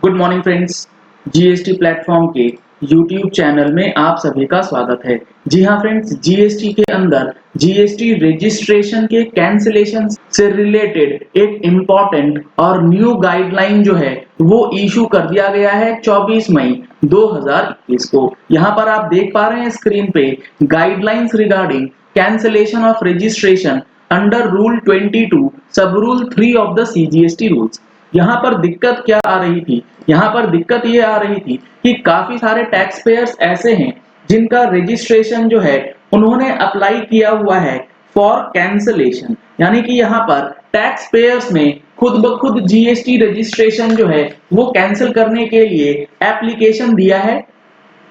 Good morning friends. GST platform के YouTube channel में आप सभी का स्वागत है। जी हाँ फ्रेंड्स, जीएसटी के अंदर जीएसटी रजिस्ट्रेशन के कैंसिलेशन से रिलेटेड एक इम्पॉर्टेंट और न्यू गाइडलाइन जो है वो इशू कर दिया गया है 24 मई 2021 को। यहाँ पर आप देख पा रहे हैं स्क्रीन पे guidelines regarding cancellation of registration under rule 22 सब rule 3 of the CGST rules. यहाँ पर दिक्कत क्या आ रही थी? यहाँ पर दिक्कत ये आ रही थी कि काफी सारे टैक्स पेयर्स ऐसे हैं जिनका रजिस्ट्रेशन जो है उन्होंने अप्लाई किया हुआ है फॉर कैंसलेशन, यानी कि यहाँ पर टैक्स पेयर्स ने खुद ब खुद जीएसटी रजिस्ट्रेशन जो है वो कैंसिल करने के लिए एप्लीकेशन दिया है,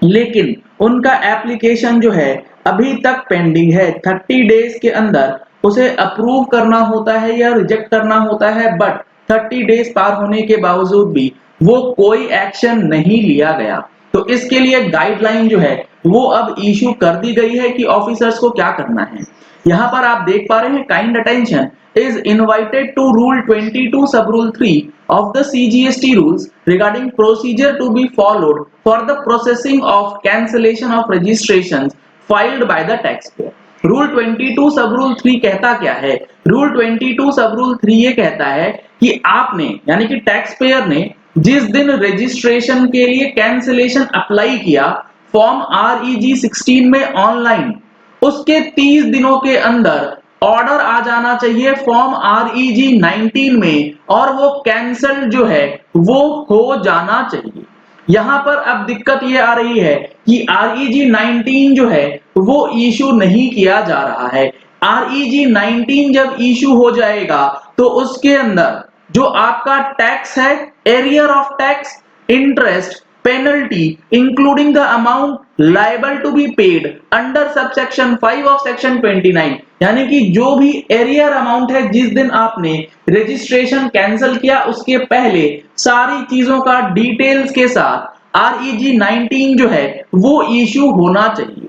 लेकिन उनका एप्लीकेशन जो है अभी तक पेंडिंग है। 30 डेज के अंदर उसे अप्रूव करना होता है या रिजेक्ट करना होता है, बट 30 डेज पार होने के बावजूद भी वो कोई एक्शन नहीं लिया गया। तो इसके लिए गाइडलाइन जो है वो अब इशू कर दी गई है कि ऑफिसर्स को क्या करना है। यहाँ पर आप देख पा रहे हैं kind attention is invited to rule 22 sub rule 3 of the CGST rules regarding procedure to be followed for the processing of cancellation of registrations filed by the taxpayer। Rule 22 सब रूल 3 कहता क्या है? रूल 22 सब rule 3 ये कहता है कि आपने यानी कि टैक्स पेयर ने जिस दिन रजिस्ट्रेशन के लिए कैंसिलेशन अप्लाई किया फॉर्म REG 16 में ऑनलाइन, उसके 30 दिनों के अंदर ऑर्डर आ जाना चाहिए फॉर्म REG 19 में और वो कैंसल जो है वो हो जाना चाहिए। यहां पर अब दिक्कत ये आ रही है कि REG 19 जो है वो इशू नहीं किया जा रहा है। REG 19 जब इशू हो जाएगा तो उसके अंदर जो आपका टैक्स है, arrear of tax, interest, penalty including the amount liable to be paid under subsection 5 of section 29, यानी कि जो भी एरियर अमाउंट है जिस दिन आपने रजिस्ट्रेशन कैंसिल किया उसके पहले सारी चीजों का डिटेल्स के साथ REG 19 जो है वो इशू होना चाहिए।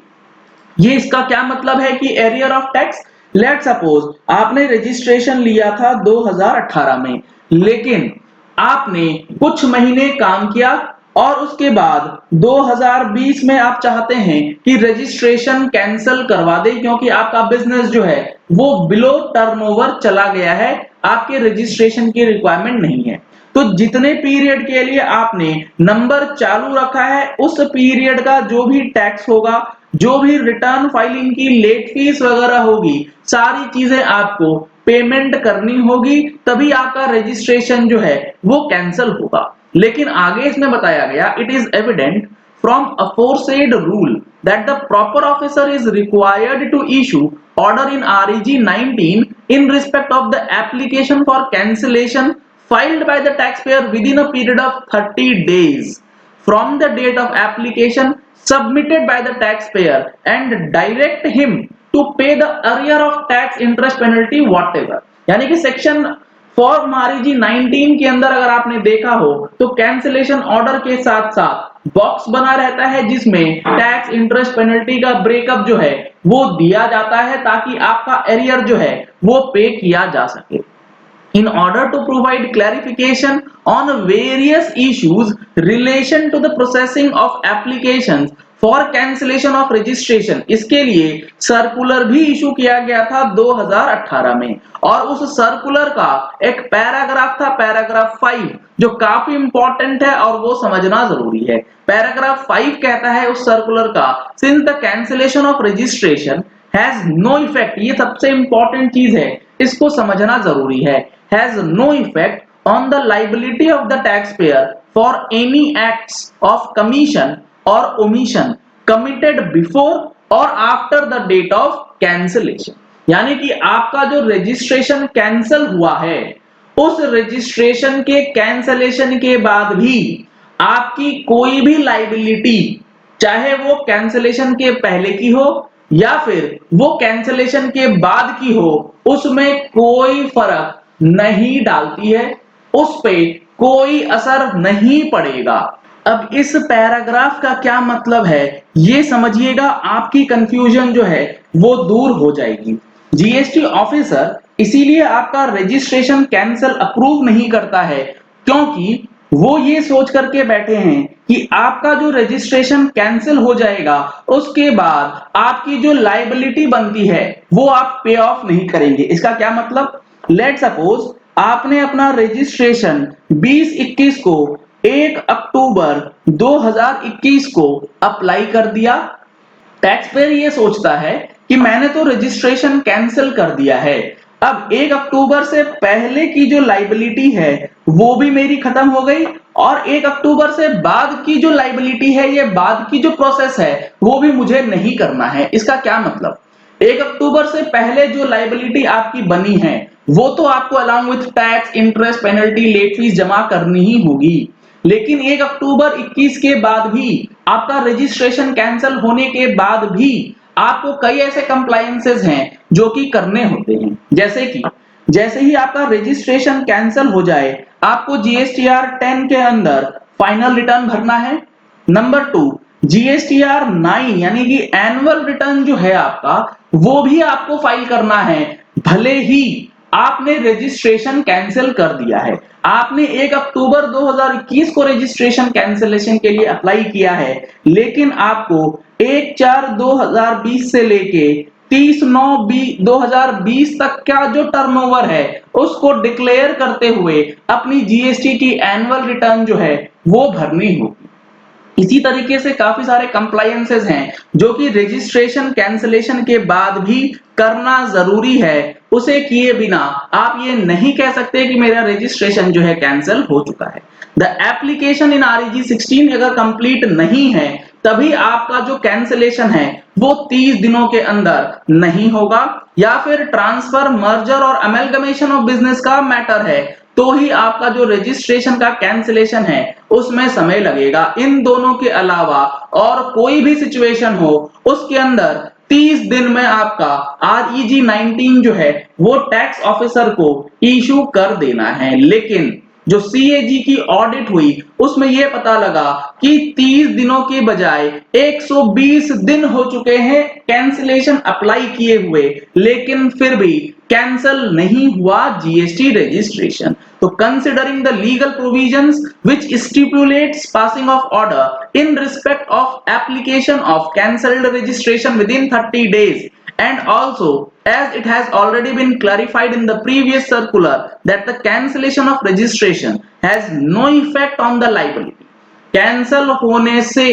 ये इसका क्या मतलब है कि arrear of tax, let suppose आपने रजिस्ट्रेशन लिया था 2018 में, लेकिन आपने कुछ महीने काम किया और उसके बाद 2020 में आप चाहते हैं कि रजिस्ट्रेशन कैंसिल करवा दें क्योंकि आपका बिजनेस जो है वो बिलो टर्नओवर चला गया है, आपके रजिस्ट्रेशन की रिक्वायरमेंट नहीं है। तो जितने पीरियड के लिए आपने नंबर चालू रखा है उस पीरियड का जो भी टैक्स होगा, जो भी रिटर्न फाइलिंग की लेट फीस वगैरह होगी, सारी चीजें आपको पेमेंट करनी होगी, तभी आपका रजिस्ट्रेशन जो है वो कैंसिल होगा। लेकिन आगे इसमें बताया गया it is evident from aforesaid rule that the proper officer is required to issue order in REG 19 in respect of the application for cancellation filed by the taxpayer within a period of 30 days from the date of application submitted by the taxpayer and direct him to pay the arrear of tax, interest, penalty whatever। यानी कि section form REG 19 के अंदर अगर आपने देखा हो तो cancellation order के साथ साथ बॉक्स बना रहता है जिसमें टैक्स, इंटरेस्ट, पेनल्टी का ब्रेकअप जो है वो दिया जाता है ताकि आपका एरियर जो है वो पे किया जा सके। In order to provide clarification on various issues relation to the processing of applications for cancellation of registration, इसके लिए सर्कुलर भी इशू किया गया था 2018 में और उस सर्कुलर का एक पैराग्राफ था, पैराग्राफ 5, जो काफी इंपॉर्टेंट है और वो समझना जरूरी है। पैराग्राफ 5 कहता है उस सर्कुलर का, since the cancellation of registration has no effect, ये सबसे इंपॉर्टेंट चीज है, इसको समझना जरूरी है, has no effect on the liability of the taxpayer for any acts of commission or omission committed before or after the date of cancellation। यानी कि आपका जो रजिस्ट्रेशन कैंसिल हुआ है उस रजिस्ट्रेशन के कैंसिलेशन के बाद भी आपकी कोई भी लाइबिलिटी, चाहे वो कैंसिलेशन के पहले की हो या फिर वो कैंसिलेशन के बाद की हो, उसमें कोई फर्क नहीं डालती है, उस पे कोई असर नहीं पड़ेगा। अब इस पैराग्राफ का क्या मतलब है ये समझिएगा, आपकी कंफ्यूजन जो है वो दूर हो जाएगी। जीएसटी ऑफिसर इसीलिए आपका रजिस्ट्रेशन कैंसिल अप्रूव नहीं करता है क्योंकि वो ये सोच करके बैठे हैं कि आपका जो रजिस्ट्रेशन कैंसिल हो जाएगा उसके बाद आपकी जो लायबिलिटी बनती है वो आप पे ऑफ नहीं करेंगे। इसका क्या मतलब, लेट सपोज आपने अपना रजिस्ट्रेशन 2021 को 1 अक्टूबर 2021 को अप्लाई कर दिया। टैक्स पेयर ये सोचता है कि मैंने तो रजिस्ट्रेशन कैंसिल कर दिया है, अब 1 अक्टूबर से पहले की जो लाइबिलिटी है वो भी मेरी खत्म हो गई और 1 अक्टूबर से बाद की जो लाइबिलिटी है, ये बाद की जो प्रोसेस है वो भी मुझे नहीं करना है। इसका क्या मतलब, 1 अक्टूबर से पहले जो लाइबिलिटी आपकी बनी है वो तो आपको along with tax, interest, penalty, late fees जमा करनी ही होगी। लेकिन 1 अक्टूबर 21 के बाद भी आपका रजिस्ट्रेशन कैंसिल होने के बाद भी आपको कई ऐसे कंप्लायंसेस हैं जो कि करने होते हैं। जैसे ही आपका रजिस्ट्रेशन कैंसिल हो जाए आपको जीएसटीआर 10 के अंदर फाइनल रिटर्न भरना है। नंबर 2, जीएसटीआर 9 यानी कि एनुअल रिटर्न जो है आपका वो भी आपको फाइल करना है, भले ही आपने रजिस्ट्रेशन कैंसिल कर दिया है। आपने 1 अक्टूबर 2021 को रजिस्ट्रेशन कैंसिलेशन के लिए अप्लाई किया है, लेकिन आपको 1/4/2020 से लेके 30/9/2020 तक का जो टर्नओवर है उसको डिक्लेयर करते हुए अपनी जीएसटी की एनुअल रिटर्न जो है वो भरनी होगी। इसी तरीके से काफी सारे कंप्लायंसेस हैं जो कि रजिस्ट्रेशन कैंसिलेशन के बाद भी करना जरूरी है। उसे किए बिना आप ये नहीं कह सकते कि मेरा रजिस्ट्रेशन जो है कैंसिल हो चुका है। द एप्लीकेशन इन REG 16 अगर कंप्लीट नहीं है तभी आपका जो कैंसिलेशन है वो 30 दिनों के अंदर नहीं होगा, या फिर ट्रांसफर, मर्जर और अमेलगमेशन ऑफ बिजनेस का मैटर है तो ही आपका जो रजिस्ट्रेशन का कैंसिलेशन है उसमें समय लगेगा। इन दोनों के अलावा और कोई भी सिचुएशन हो उसके अंदर 30 दिन में आपका REG 19 जो है वो टैक्स ऑफिसर को इशू कर देना है। लेकिन जो CAG की ऑडिट हुई उसमें यह पता लगा कि 30 दिनों के बजाय 120 दिन हो चुके हैं कैंसिलेशन अप्लाई किए हुए, लेकिन फिर भी कैंसिल नहीं हुआ जीएसटी रजिस्ट्रेशन। तो considering the legal provisions which stipulates passing of order in respect of application of cancelled registration within 30 days, and also as it has already been clarified in the previous circular that the cancellation of registration has no effect on the liability, cancel होने से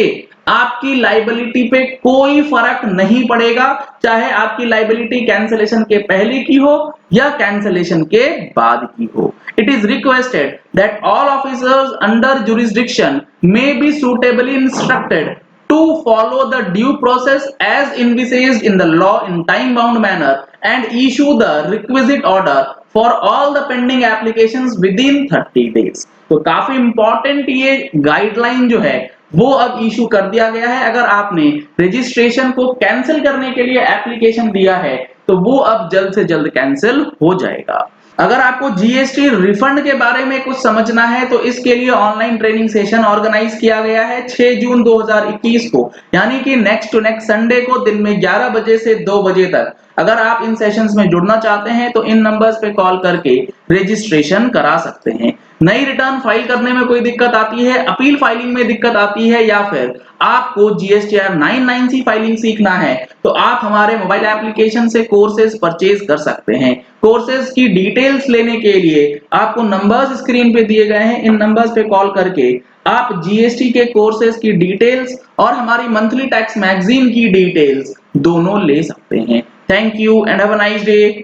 आपकी liability पे कोई फर्क नहीं पड़ेगा, चाहे आपकी लाइबिलिटी कैंसिलेशन के पहले की हो या कैंसिलेशन के बाद की हो। It is requested that all officers under jurisdiction may be suitably instructed to follow the due process as envisaged in the law in time bound manner and issue the requisite order for all the pending applications within 30 days। तो काफी important ये guideline जो है वो अब issue कर दिया गया है। अगर आपने रजिस्ट्रेशन को कैंसिल करने के लिए एप्लीकेशन दिया है तो वो अब जल्द से जल्द कैंसिल हो जाएगा। अगर आपको जीएसटी रिफंड के बारे में कुछ समझना है तो इसके लिए ऑनलाइन ट्रेनिंग सेशन ऑर्गेनाइज किया गया है 6 जून 2021 को, यानी कि नेक्स्ट टू नेक्स्ट संडे को दिन में 11 बजे से 2 बजे तक। अगर आप इन सेशंस में जुड़ना चाहते हैं तो इन नंबर्स पे कॉल करके रजिस्ट्रेशन करा सकते हैं। नई रिटर्न फाइल करने में कोई दिक्कत आती है, अपील फाइलिंग में दिक्कत आती है, या फिर आपको जीएसटीआर 99C फाइलिंग सीखना है तो आप हमारे मोबाइल एप्लीकेशन से कोर्सेज परचेज कर सकते हैं। कोर्सेज की डिटेल्स लेने के लिए आपको नंबर्स स्क्रीन पे दिए गए हैं, इन नंबर्स पे कॉल करके आप जीएसटी के कोर्सेज की डिटेल्स और हमारी मंथली टैक्स मैगजीन की डिटेल्स दोनों ले सकते हैं। Thank you and have a nice day.